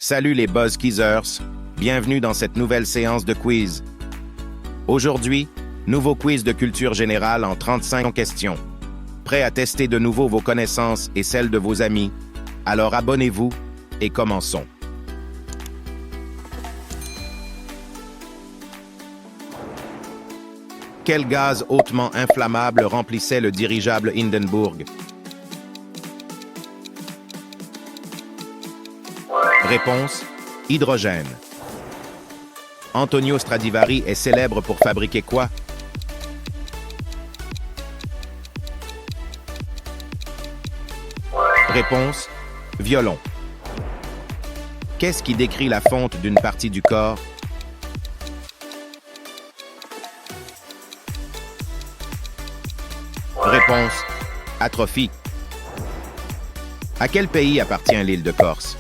Salut les BuzzKeezers, bienvenue dans cette nouvelle séance de quiz. Aujourd'hui, nouveau quiz de culture générale en 35 questions. Prêt à tester de nouveau vos connaissances et celles de vos amis? Alors abonnez-vous et commençons. Quel gaz hautement inflammable remplissait le dirigeable Hindenburg? Réponse: hydrogène. Antonio Stradivari est célèbre pour fabriquer quoi? Réponse: violon. Qu'est-ce qui décrit la fonte d'une partie du corps? Réponse: atrophie. À quel pays appartient l'île de Corse?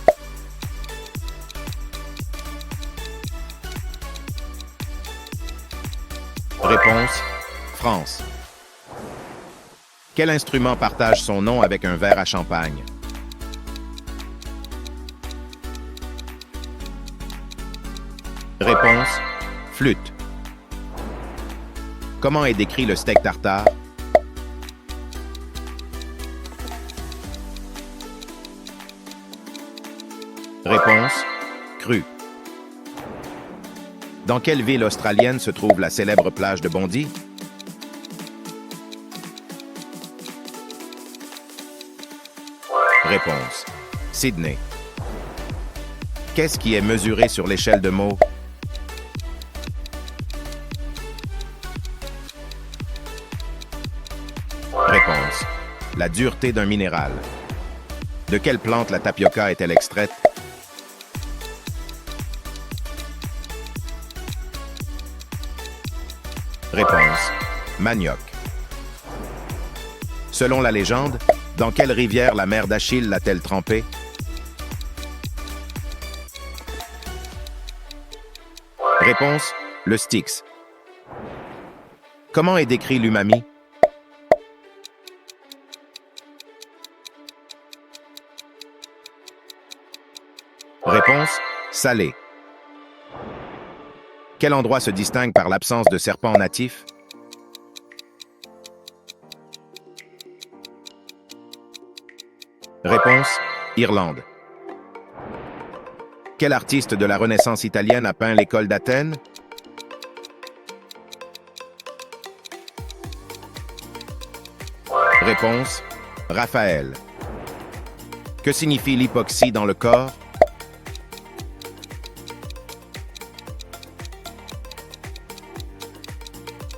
Réponse: France. Quel instrument partage son nom avec un verre à champagne? Réponse: flûte. Comment est décrit le steak tartare? Réponse: cru. Dans quelle ville australienne se trouve la célèbre plage de Bondi? Réponse: Sydney. Qu'est-ce qui est mesuré sur l'échelle de Mohs? Réponse: la dureté d'un minéral. De quelle plante la tapioca est-elle extraite? Réponse: manioc. Selon la légende, dans quelle rivière la mère d'Achille l'a-t-elle trempée? Réponse: le Styx. Comment est décrit l'umami? Réponse: salé. Quel endroit se distingue par l'absence de serpents natifs? Réponse: Irlande. Quel artiste de la Renaissance italienne a peint l'école d'Athènes? Réponse: Raphaël. Que signifie l'hypoxie dans le corps?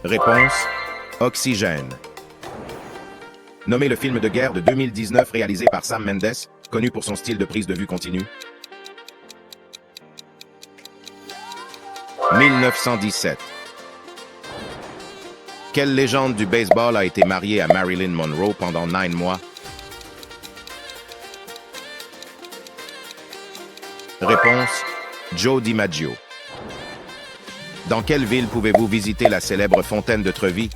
Réponse: oxygène. Nommez le film de guerre de 2019 réalisé par Sam Mendes, connu pour son style de prise de vue continue. 1917. Quelle légende du baseball a été mariée à Marilyn Monroe pendant 9 mois? Réponse: Joe DiMaggio. Dans quelle ville pouvez-vous visiter la célèbre fontaine de Trevi?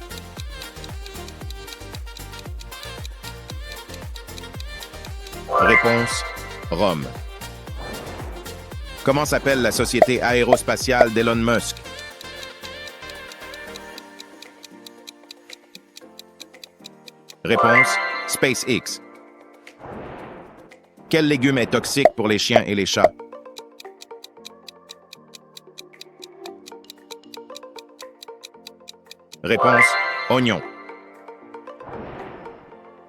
Réponse: Rome. Comment s'appelle la société aérospatiale d'Elon Musk? Réponse: SpaceX. Quel légume est toxique pour les chiens et les chats? Réponse: oignon.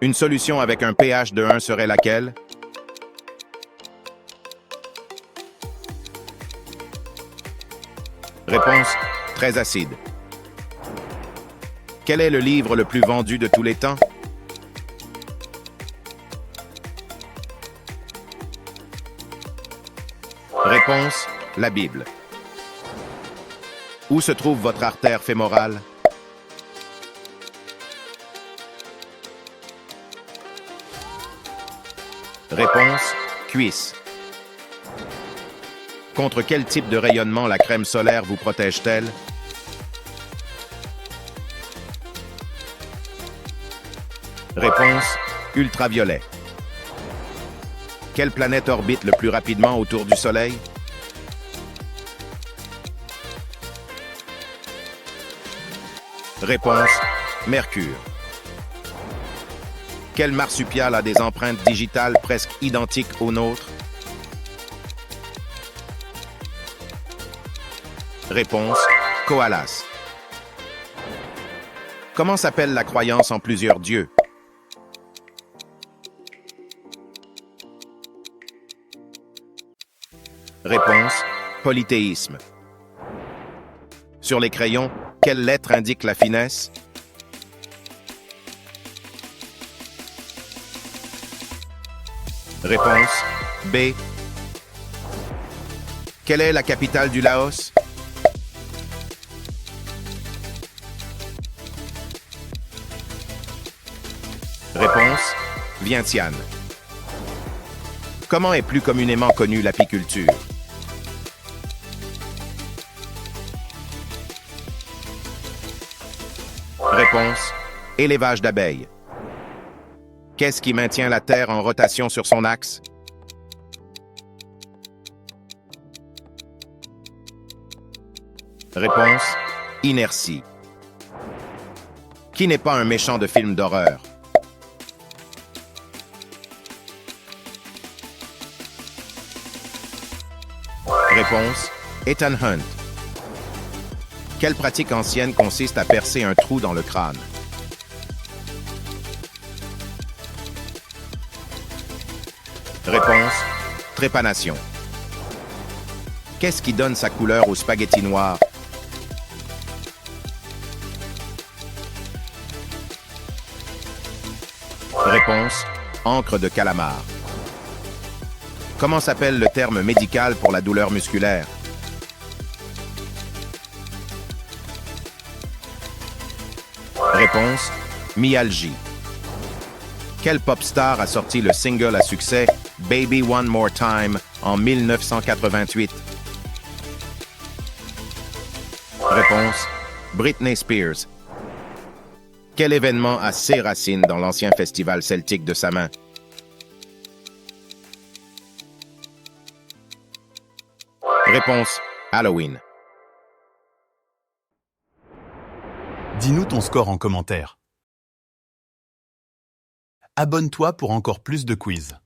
Une solution avec un pH de 1 serait laquelle? Réponse: très acide. Quel est le livre le plus vendu de tous les temps? Réponse: la Bible. Où se trouve votre artère fémorale? Réponse: cuisse. Contre quel type de rayonnement la crème solaire vous protège-t-elle? Réponse: ultraviolet. Quelle planète orbite le plus rapidement autour du Soleil? Réponse: Mercure. Quel marsupial a des empreintes digitales presque identiques aux nôtres? Réponse: Koalas. Comment s'appelle la croyance en plusieurs dieux? Réponse: Polythéisme. Sur les crayons, quelle lettre indique la finesse? Réponse: B. Quelle est la capitale du Laos? Réponse: Vientiane. Comment est plus communément connue l'apiculture? Réponse: Élevage d'abeilles. Qu'est-ce qui maintient la Terre en rotation sur son axe? Réponse: Inertie. Qui n'est pas un méchant de film d'horreur? Réponse: Ethan Hunt. Quelle pratique ancienne consiste à percer un trou dans le crâne? Réponse: Trépanation. Qu'est-ce qui donne sa couleur au spaghetti noir? Réponse: Encre de calamar. Comment s'appelle le terme médical pour la douleur musculaire? Réponse: Myalgie. Quel pop star a sorti le single à succès Baby One More Time en 1988? Réponse: Britney Spears. Quel événement a ses racines dans l'ancien festival celtique de Samhain? Réponse: Halloween. Dis-nous ton score en commentaire. Abonne-toi pour encore plus de quiz.